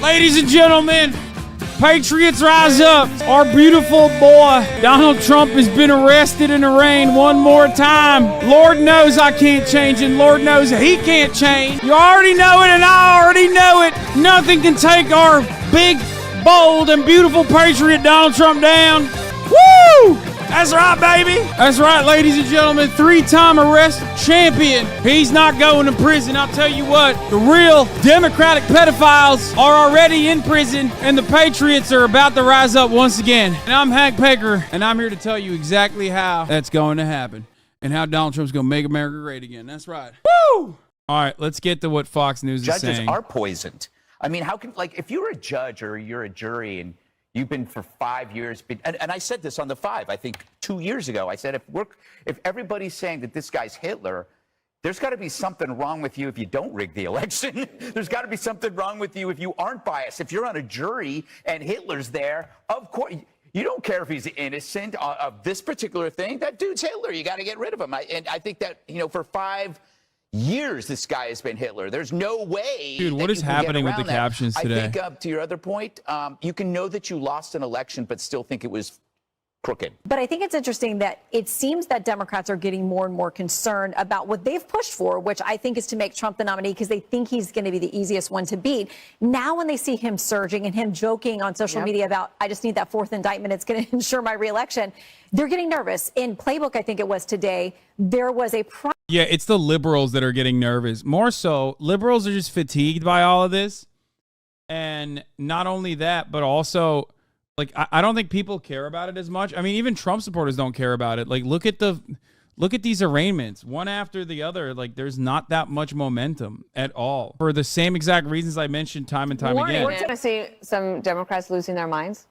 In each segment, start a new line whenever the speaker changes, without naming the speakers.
Ladies and gentlemen, Patriots rise up. Our beautiful boy, Donald Trump, has been arrested and arraigned one more time. Lord knows I can't change it. Lord knows he can't change. You already know it and I already know it. Nothing can take our big, bold, and beautiful patriot Donald Trump down. Woo! That's right, baby. That's right, ladies and gentlemen. 3-time arrest champion. He's not going to prison. I'll tell you what, the real Democratic pedophiles are already in prison, and the Patriots are about to rise up once again. And I'm Hank Piker, and I'm here to tell you exactly how that's going to happen and how Donald Trump's going to make America great again. That's right. Woo! All right, let's get to what Fox News is saying.
Judges are poisoned. I mean, how can, like, if you're a judge or you're a jury and you've been for 5 years, and I said this on the 5, I think 2 years ago. I said, if everybody's saying that this guy's Hitler, there's got to be something wrong with you if you don't rig the election. There's got to be something wrong with you if you aren't biased. If you're on a jury and Hitler's there, of course, you don't care if he's innocent of this particular thing. That dude's Hitler. You got to get rid of him. And I think that, you know, for 5 years this guy has been Hitler. There's no way.
Dude, what is happening with the captions today?
I think, to your other point, you can know that you lost an election but still think it was crooked.
But I think it's interesting that it seems that Democrats are getting more and more concerned about what they've pushed for, which I think is to make Trump the nominee because they think he's going to be the easiest one to beat. Now when they see him surging and him joking on social media about, I just need that 4th indictment, it's going to ensure my reelection, they're getting nervous. In Playbook, I think it was today, there was a...
Yeah, it's the liberals that are getting nervous. More so, liberals are just fatigued by all of this. And not only that, but also, like, I don't think people care about it as much. I mean, even Trump supporters don't care about it. Like, look at these arraignments, one after the other. Like, there's not that much momentum at all for the same exact reasons I mentioned time and time again.
We're going to see some Democrats losing their minds.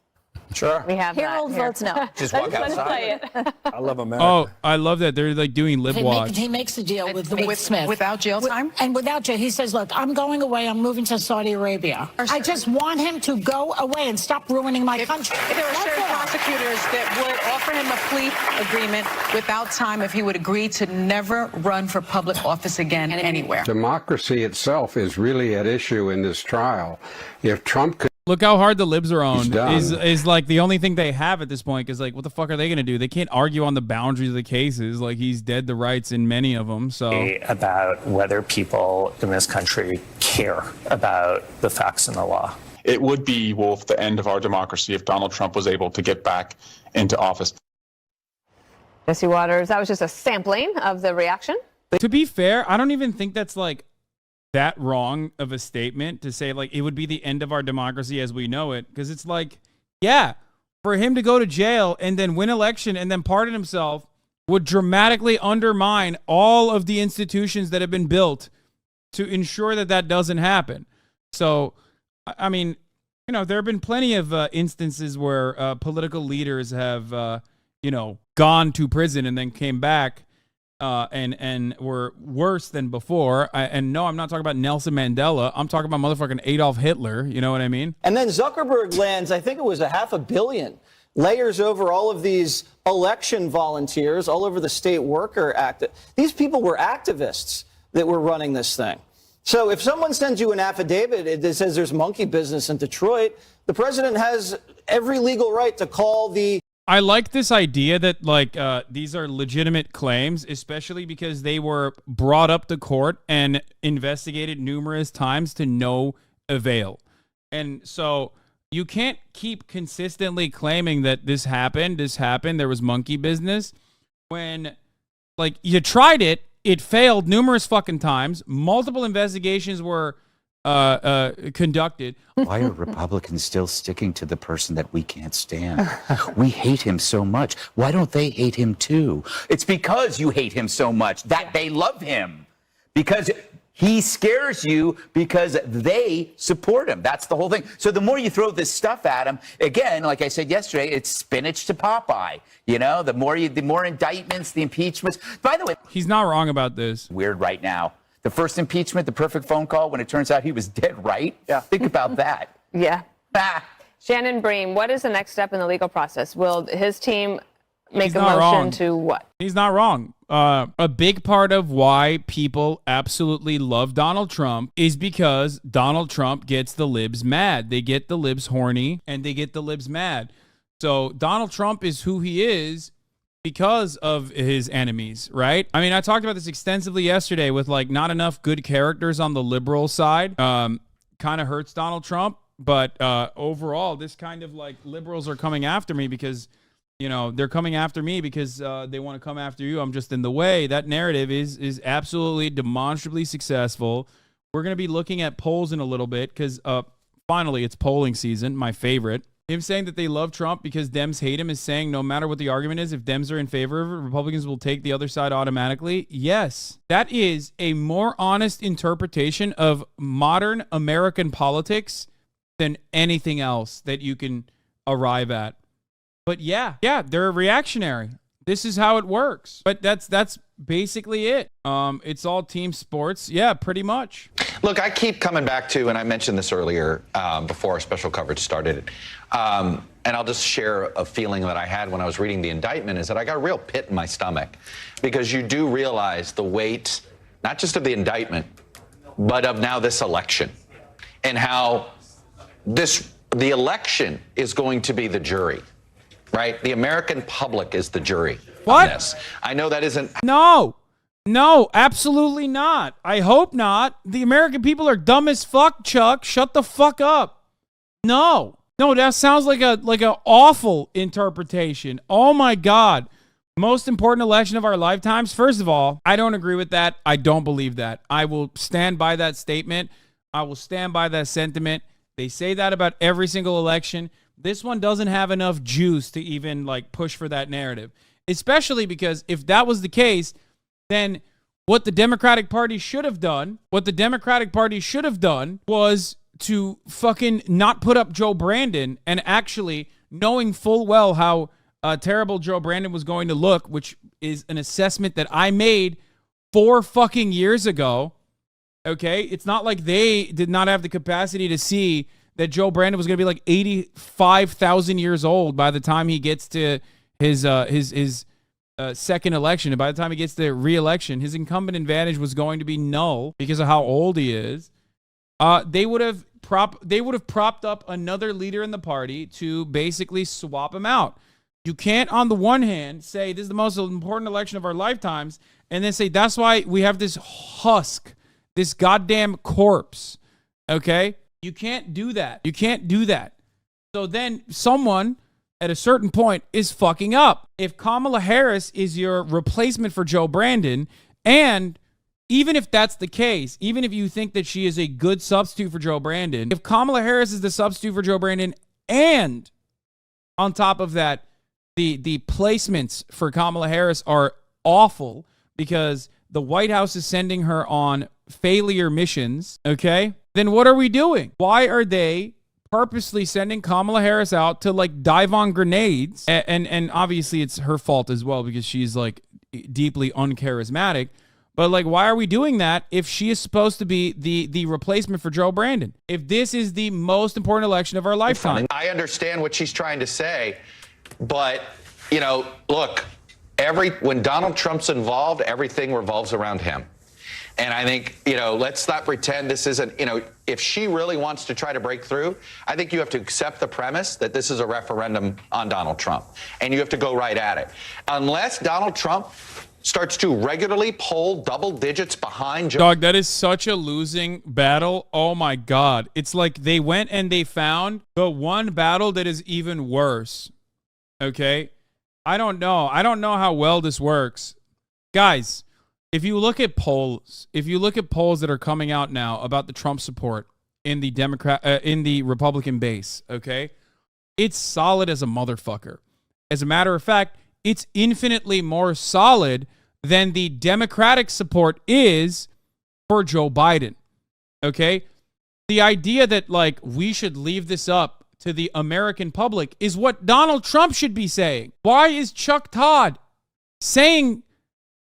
Sure.
We have
Harold votes no.
Just walk outside.
I love America.
Oh, I love that. They're like doing lib watch.
He makes a deal with Smith.
Without jail time?
And without jail. He says, look, I'm going away. I'm moving to Saudi Arabia. I just want him to go away and stop ruining my country.
There are certain prosecutors that would offer him a plea agreement without time if he would agree to never run for public office again anywhere.
Democracy itself is really at issue in this trial. If Trump could...
Look how hard the libs are owned. Is like the only thing they have at this point. Because like, what the fuck are they gonna do? They can't argue on the boundaries of the cases. Like, he's dead to rights in many of them. So
about whether people in this country care about the facts and the law.
It would be, Wolf, the end of our democracy if Donald Trump was able to get back into office.
Jesse Waters, that was just a sampling of the reaction.
To be fair, I don't even think that's like that wrong of a statement to say like it would be the end of our democracy as we know it, because it's like, yeah, for him to go to jail and then win election and then pardon himself would dramatically undermine all of the institutions that have been built to ensure that that doesn't happen. So, I mean, you know, there have been plenty of instances where political leaders have, you know, gone to prison and then came back and were worse than before. And no, I'm not talking about Nelson Mandela. I'm talking about motherfucking Adolf Hitler. You know what I mean?
And then Zuckerberg lands, I think it was $500 million, layers over all of these election volunteers, all over the state worker act. These people were activists that were running this thing. So if someone sends you an affidavit that says there's monkey business in Detroit, the president has every legal right to call the...
I like this idea that like these are legitimate claims, especially because they were brought up to court and investigated numerous times to no avail. And so you can't keep consistently claiming that this happened, there was monkey business, when like you tried it, it failed numerous fucking times. Multiple investigations were conducted.
Why are Republicans still sticking to the person that we can't stand? We hate him so much. Why don't they hate him too? It's because you hate him so much that they love him. Because he scares you because they support him. That's the whole thing. So the more you throw this stuff at him, again, like I said yesterday, it's spinach to Popeye. You know, the more indictments, the impeachments. By the way,
he's not wrong about this.
Weird right now. The first impeachment, the perfect phone call, when it turns out he was dead right. Yeah. Think about that.
Yeah. Shannon Bream, what is the next step in the legal process? Will his team make a motion to what?
He's not wrong. A big part of why people absolutely love Donald Trump is because Donald Trump gets the libs mad. They get the libs horny and they get the libs mad. So Donald Trump is who he is because of his enemies, right? I mean, I talked about this extensively yesterday with like not enough good characters on the liberal side. Kind of hurts Donald Trump, but overall, this kind of like liberals are coming after me because, you know, they're coming after me because they want to come after you. I'm just in the way. That narrative is absolutely demonstrably successful. We're going to be looking at polls in a little bit because finally it's polling season, my favorite. Him saying that they love Trump because Dems hate him is saying no matter what the argument is, if Dems are in favor of it, Republicans will take the other side automatically. Yes, that is a more honest interpretation of modern American politics than anything else that you can arrive at. But yeah, they're reactionary. This is how it works. But that's basically it. It's all team sports. Yeah, pretty much.
Look, I keep coming back to, and I mentioned this earlier before our special coverage started, and I'll just share a feeling that I had when I was reading the indictment, is that I got a real pit in my stomach, because you do realize the weight, not just of the indictment, but of now this election, and how the election is going to be the jury, right? The American public is the jury on this. I know that isn't...
No, absolutely not. I hope not. The American people are dumb as fuck, Chuck. Shut the fuck up. No, that sounds like a awful interpretation. Oh my God. Most important election of our lifetimes. First of all, I don't agree with that. I don't believe that. I will stand by that statement. I will stand by that sentiment. They say that about every single election. This one doesn't have enough juice to even like push for that narrative, especially because if that was the case, then what the Democratic Party should have done, was to fucking not put up Joe Brandon, and actually knowing full well how terrible Joe Brandon was going to look, which is an assessment that I made 4 fucking years ago. Okay. It's not like they did not have the capacity to see that Joe Brandon was going to be like 85,000 years old by the time he gets to his second election, and by the time he gets the re-election, his incumbent advantage was going to be null because of how old he is. They would have propped up another leader in the party to basically swap him out. You can't, on the one hand, say this is the most important election of our lifetimes, and then say that's why we have this husk, this goddamn corpse. Okay, you can't do that. So then someone at a certain point is fucking up. If Kamala Harris is your replacement for Joe Brandon, and even if that's the case, even if you think that she is a good substitute for Joe Brandon, if Kamala Harris is the substitute for Joe Brandon, and on top of that, the placements for Kamala Harris are awful because the White House is sending her on failure missions, okay? Then what are we doing? Why are they purposely sending Kamala Harris out to like dive on grenades? And obviously it's her fault as well because she's like deeply uncharismatic. But like, why are we doing that if she is supposed to be the replacement for Joe Brandon? If this is the most important election of our lifetime.
I understand what she's trying to say, but you know, look, when Donald Trump's involved, everything revolves around him. And I think, you know, let's not pretend this isn't, you know, if she really wants to try to break through, I think you have to accept the premise that this is a referendum on Donald Trump. And you have to go right at it. Unless Donald Trump starts to regularly poll double digits behind Joe.
Dog, that is such a losing battle. Oh my God. It's like they went and they found the one battle that is even worse. Okay? I don't know how well this works. Guys, if you look at polls that are coming out now about the Trump support in the Republican base, okay? It's solid as a motherfucker. As a matter of fact, it's infinitely more solid than the Democratic support is for Joe Biden. Okay? The idea that like we should leave this up to the American public is what Donald Trump should be saying. Why is Chuck Todd saying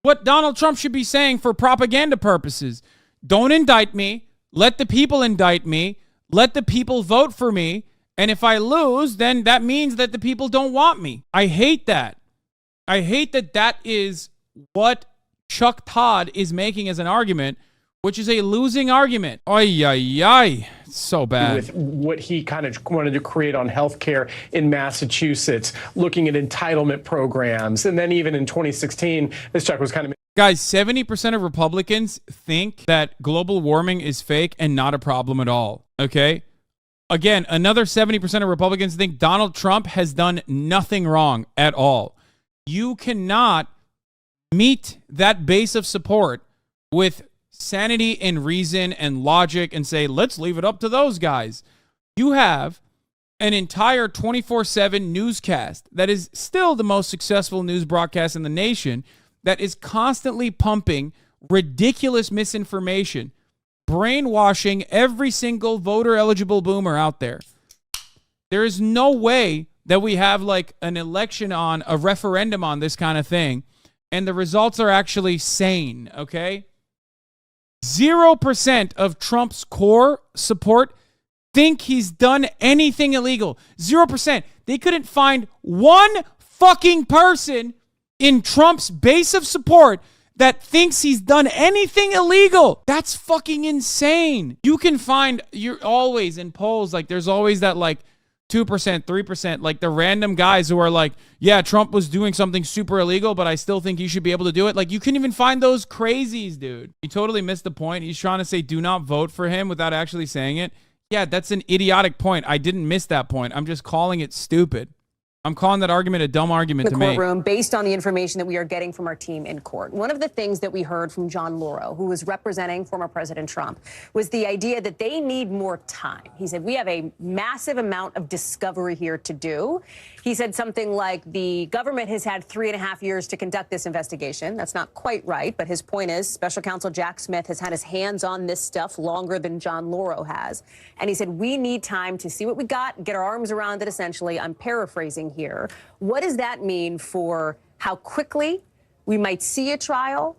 what Donald Trump should be saying for propaganda purposes? Don't indict me. Let the people indict me. Let the people vote for me. And if I lose, then that means that the people don't want me. I hate that. I hate that that is what Chuck Todd is making as an argument, which is a losing argument. Ay, ay, ay. So bad.
With what he kind of wanted to create on healthcare in Massachusetts, looking at entitlement programs. And then even in 2016, as Chuck was kind of...
Guys, 70% of Republicans think that global warming is fake and not a problem at all. Okay? Again, another 70% of Republicans think Donald Trump has done nothing wrong at all. You cannot meet that base of support with sanity and reason and logic and say, let's leave it up to those guys. You have an entire 24/7 newscast that is still the most successful news broadcast in the nation that is constantly pumping ridiculous misinformation, brainwashing every single voter-eligible boomer out there. There is no way that we have like an election on, a referendum on this kind of thing, and the results are actually sane, okay? 0% of Trump's core support think he's done anything illegal. 0%. They couldn't find one fucking person in Trump's base of support that thinks he's done anything illegal. That's fucking insane. You can find, you're always in polls, like there's always that like 2%, 3%, like the random guys who are like, yeah, Trump was doing something super illegal, but I still think he should be able to do it. Like, you couldn't even find those crazies, dude. He totally missed the point. He's trying to say, do not vote for him without actually saying it. Yeah, that's an idiotic point. I didn't miss that point. I'm just calling it stupid. I'm calling that argument a dumb argument to make.
The courtroom, based on the information that we are getting from our team in court. One of the things that we heard from John Lauro, who was representing former President Trump, was the idea that they need more time. He said, we have a massive amount of discovery here to do. He said something like, the government has had 3.5 years to conduct this investigation. That's not quite right, but his point is Special Counsel Jack Smith has had his hands on this stuff longer than John Lauro has. And he said, we need time to see what we got, get our arms around it, essentially. I'm paraphrasing here. What does that mean for how quickly we might see a trial,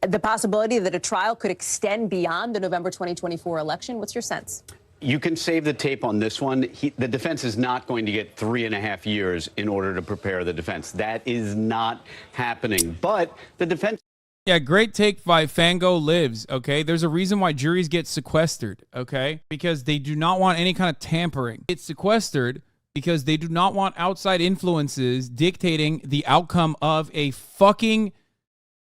the possibility that a trial could extend beyond the November 2024 election? What's your sense?
You can save the tape on this one. The defense is not going to get 3.5 years in order to prepare the defense. That is not happening. But the defense...
Yeah, great take by Fango Lives, okay? There's a reason why juries get sequestered, okay? Because they do not want any kind of tampering. It's sequestered because they do not want outside influences dictating the outcome of a fucking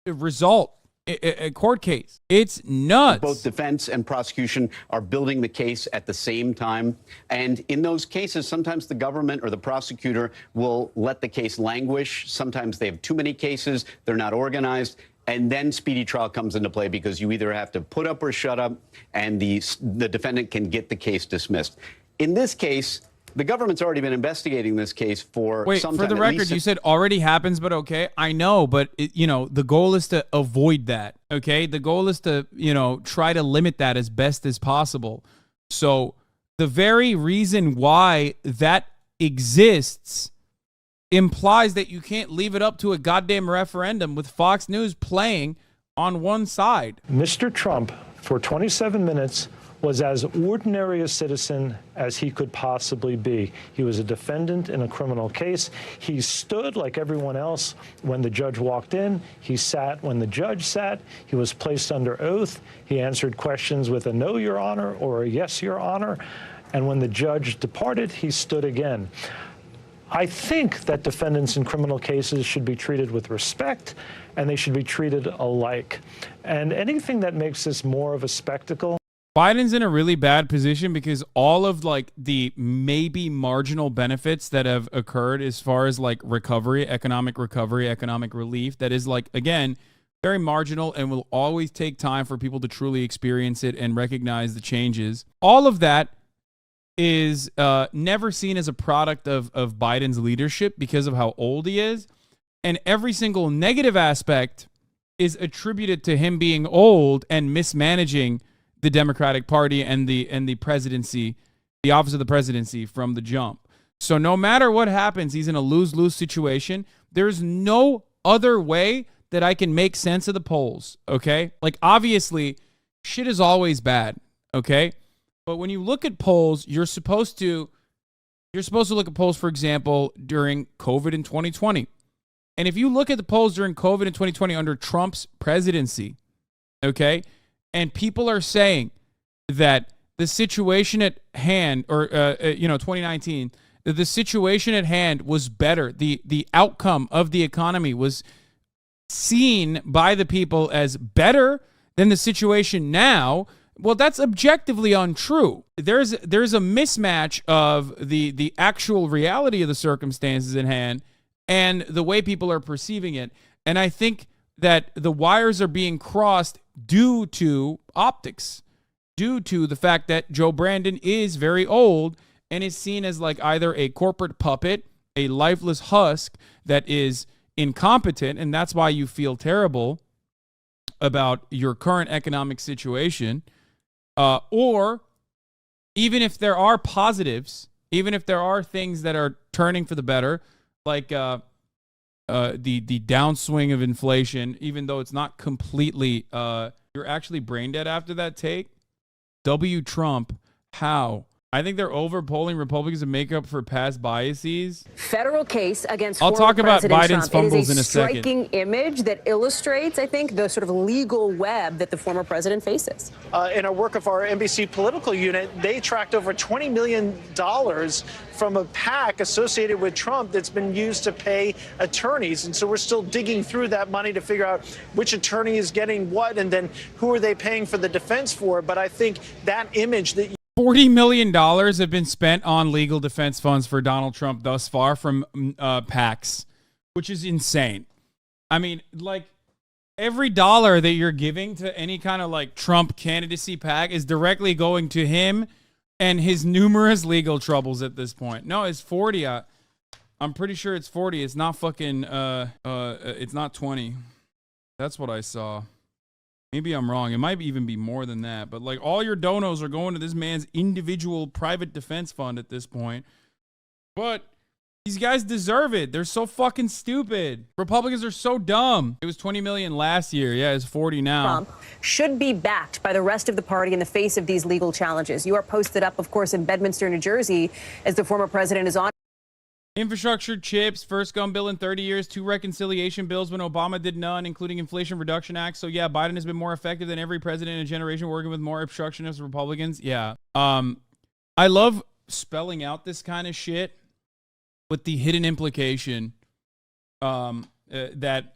result, a court case. It's nuts.
Both defense and prosecution are building the case at the same time. And in those cases, sometimes the government or the prosecutor will let the case languish. Sometimes they have too many cases. They're not organized. And then speedy trial comes into play because you either have to put up or shut up, and the defendant can get the case dismissed. In this case, the government's already been investigating this case for some time.
Wait, for the record, you said already happens, but okay. I know, but the goal is to avoid that, okay? The goal is to, try to limit that as best as possible. So the very reason why that exists implies that you can't leave it up to a goddamn referendum with Fox News playing on one side.
Mr. Trump, for 27 minutes, was as ordinary a citizen as he could possibly be. He was a defendant in a criminal case. He stood like everyone else when the judge walked in. He sat when the judge sat. He was placed under oath. He answered questions with a no, Your Honor, or a yes, Your Honor. And when the judge departed, he stood again. I think that defendants in criminal cases should be treated with respect, and they should be treated alike. And anything that makes this more of a spectacle.
Biden's in a really bad position because all of the maybe marginal benefits that have occurred as far as recovery, economic relief, that is again, very marginal and will always take time for people to truly experience it and recognize the changes. All of that is never seen as a product of Biden's leadership because of how old he is. And every single negative aspect is attributed to him being old and mismanaging the Democratic Party and the presidency, the office of the presidency from the jump. So no matter what happens, he's in a lose-lose situation. There's no other way that I can make sense of the polls, okay? Obviously, shit is always bad, okay? But when you look at polls, you're supposed to look at polls, for example, during COVID in 2020. And if you look at the polls during COVID in 2020 under Trump's presidency, okay, and people are saying that the situation at hand, or 2019, the situation at hand was better. The outcome of the economy was seen by the people as better than the situation now. Well, that's objectively untrue. There's a mismatch of the actual reality of the circumstances at hand and the way people are perceiving it. And I think that the wires are being crossed due to optics, due to the fact that Joe Brandon is very old and is seen as like either a corporate puppet, a lifeless husk that is incompetent, and that's why you feel terrible about your current economic situation. Or even if there are positives, even if there are things that are turning for the better, like the downswing of inflation, even though it's not completely, you're actually brain dead after that take. W. Trump, how? I think they're over-polling Republicans to make up for past biases.
Federal case against
I'll talk about Biden's fumbles in a second.
It is a striking image that illustrates, I think, the sort of legal web that the former president faces.
In a work of our NBC political unit, they tracked over $20 million from a PAC associated with Trump that's been used to pay attorneys. And so we're still digging through that money to figure out which attorney is getting what and then who are they paying for the defense for. But I think that image that
$40 million have been spent on legal defense funds for Donald Trump thus far from PACs, which is insane. I mean, like, every dollar that you're giving to any kind of like Trump candidacy PAC is directly going to him and his numerous legal troubles at this point. No, it's 40. I'm pretty sure it's 40. It's not fucking, it's not 20. That's what I saw. Maybe I'm wrong. It might even be more than that. But like all your donos are going to this man's individual private defense fund at this point. But these guys deserve it. They're so fucking stupid. Republicans are so dumb. It was 20 million last year. Yeah, it's 40 now.
Trump should be backed by the rest of the party in the face of these legal challenges. You are posted up, of course, in Bedminster, New Jersey, as the former president is on.
Infrastructure, chips, first gun bill in 30 years, 2 reconciliation bills when Obama did none, including Inflation Reduction Act. So yeah, Biden has been more effective than every president in a generation, working with more obstructionist Republicans. Yeah. I love spelling out this kind of shit with the hidden implication that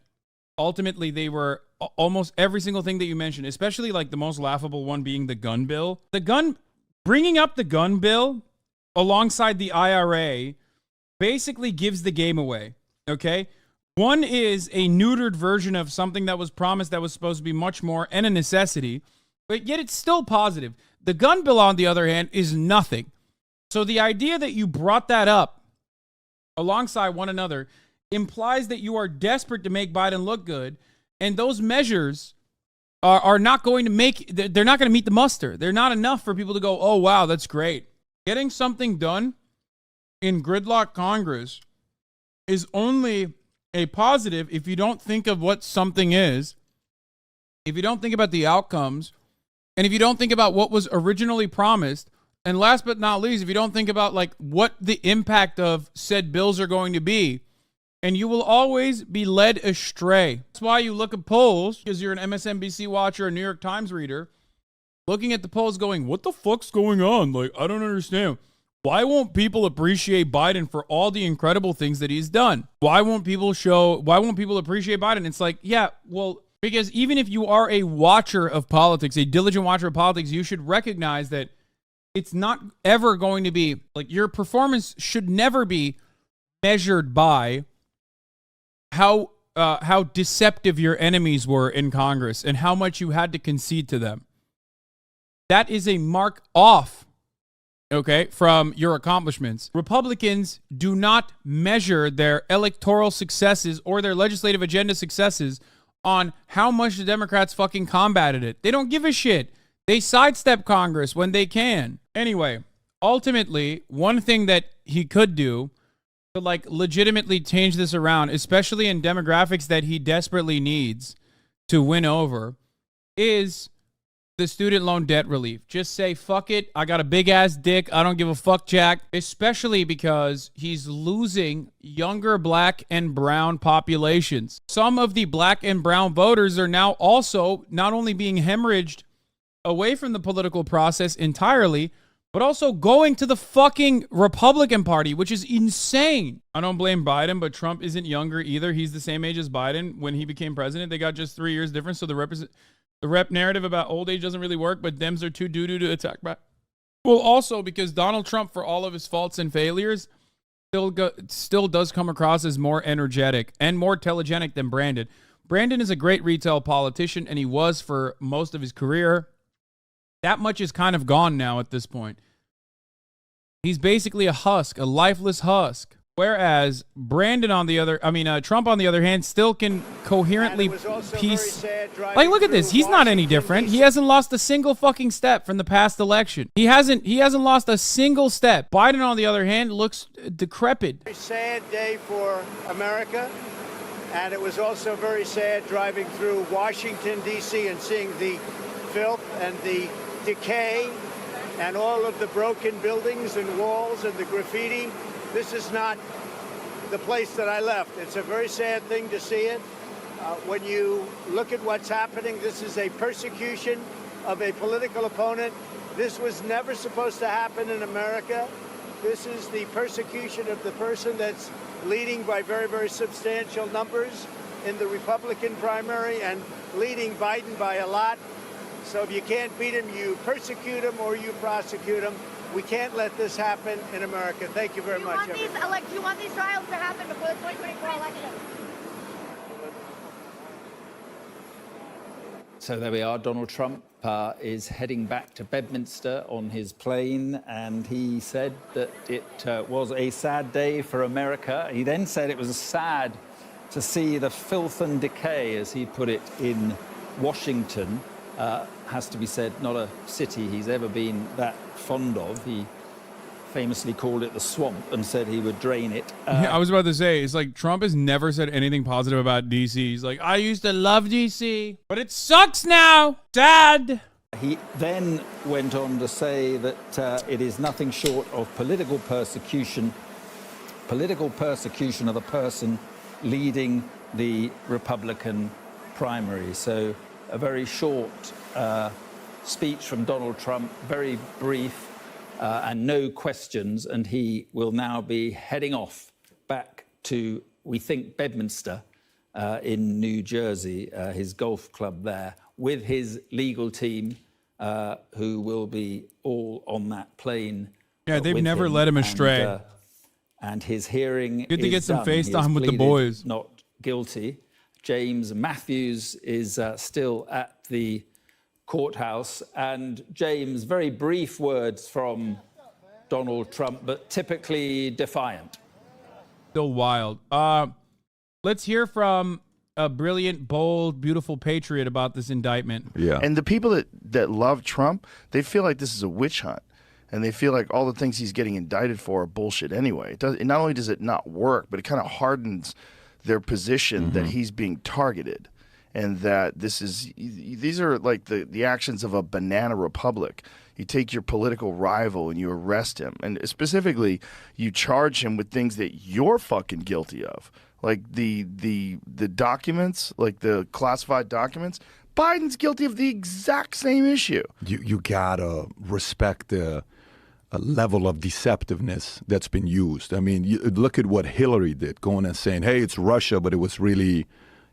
ultimately they were almost every single thing that you mentioned, especially like the most laughable one being the gun bill. Bringing up the gun bill alongside the IRA basically gives the game away, okay? One is a neutered version of something that was promised that was supposed to be much more and a necessity, but yet it's still positive. The gun bill, on the other hand, is nothing. So the idea that you brought that up alongside one another implies that you are desperate to make Biden look good, and those measures are not going to they're not going to meet the muster. They're not enough for people to go, oh, wow, that's great. Getting something done in gridlock Congress is only a positive if you don't think of what something is, if you don't think about the outcomes, and if you don't think about what was originally promised, and last but not least, if you don't think about like what the impact of said bills are going to be, and you will always be led astray. That's why you look at polls, because you're an MSNBC watcher, a New York Times reader, looking at the polls going, what the fuck's going on? Like, I don't understand. Why won't people appreciate Biden for all the incredible things that he's done? Why won't people appreciate Biden? It's like, yeah, well, because even if you are a watcher of politics, a diligent watcher of politics, you should recognize that it's not ever going to be, like, your performance should never be measured by how deceptive your enemies were in Congress and how much you had to concede to them. That is a mark off, okay, from your accomplishments. Republicans do not measure their electoral successes or their legislative agenda successes on how much the Democrats fucking combated it. They don't give a shit. They sidestep Congress when they can. Anyway, ultimately, one thing that he could do to like legitimately change this around, especially in demographics that he desperately needs to win over, is the student loan debt relief. Just say, fuck it. I got a big ass dick. I don't give a fuck, Jack. Especially because he's losing younger black and brown populations. Some of the black and brown voters are now also not only being hemorrhaged away from the political process entirely, but also going to the fucking Republican Party, which is insane. I don't blame Biden, but Trump isn't younger either. He's the same age as Biden when he became president. They got just 3 years difference, so the rep narrative about old age doesn't really work, but Dems are too doo-doo to attack back. Well, also because Donald Trump, for all of his faults and failures, still does come across as more energetic and more telegenic than Brandon. Brandon is a great retail politician, and he was for most of his career. That much is kind of gone now at this point. He's basically a husk, a lifeless husk. Whereas Trump on the other hand, still can coherently piece. Like, look at this. He's not any different. He hasn't lost a single fucking step from the past election. He hasn't lost a single step. Biden, on the other hand, looks decrepit.
Very sad day for America. And it was also very sad driving through Washington, D.C. and seeing the filth and the decay and all of the broken buildings and walls and the graffiti. This is not the place that I left. It's a very sad thing to see it. When you look at what's happening, this is a persecution of a political opponent. This was never supposed to happen in America. This is the persecution of the person that's leading by very, very substantial numbers in the Republican primary and leading Biden by a lot. So if you can't beat him, you persecute him or you prosecute him. We can't let this happen in America. Thank you very much.
Do you want these trials to happen before the 2024 election?
So there we are. Donald Trump is heading back to Bedminster on his plane, and he said that it was a sad day for America. He then said it was sad to see the filth and decay, as he put it, in Washington. Has to be said, not a city he's ever been that fond of. He famously called it the swamp and said he would drain it.
I was about to say, it's like Trump has never said anything positive about D.C. He's like, I used to love D.C., but it sucks now. Sad.
He then went on to say that it is nothing short of political persecution of the person leading the Republican primary. So a very short speech from Donald Trump, very brief and no questions, and he will now be heading off back to, we think, Bedminster in New Jersey, his golf club there, with his legal team, who will be all on that plane.
Yeah, they've never led him astray.
And his hearing
Good to get some
done.
FaceTime with the boys.
Not guilty. James Matthews is still at the courthouse. And James, very brief words from Donald Trump, but typically defiant.
Still wild. Let's hear from a brilliant, bold, beautiful patriot about this indictment.
Yeah. And the people that love Trump, they feel like this is a witch hunt. And they feel like all the things he's getting indicted for are bullshit anyway. Not only does it not work, but it kind of hardens their position that he's being targeted, and that these are like the actions of a banana republic. You take your political rival and you arrest him, and specifically you charge him with things that you're fucking guilty of, like the documents, like the classified documents. Biden's guilty of the exact same issue.
You gotta respect the level of deceptiveness that's been used. I mean, look at what Hillary did, going and saying, hey, it's Russia, but it was really,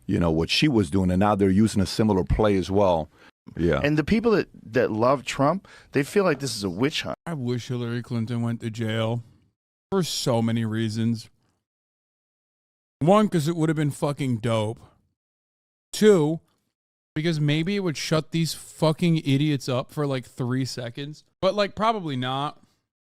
what she was doing. And now they're using a similar play as well. Yeah.
And the people that love Trump, they feel like this is a witch hunt.
I wish Hillary Clinton went to jail for so many reasons. One, because it would have been fucking dope. Two, because maybe it would shut these fucking idiots up for like 3 seconds. But like probably not.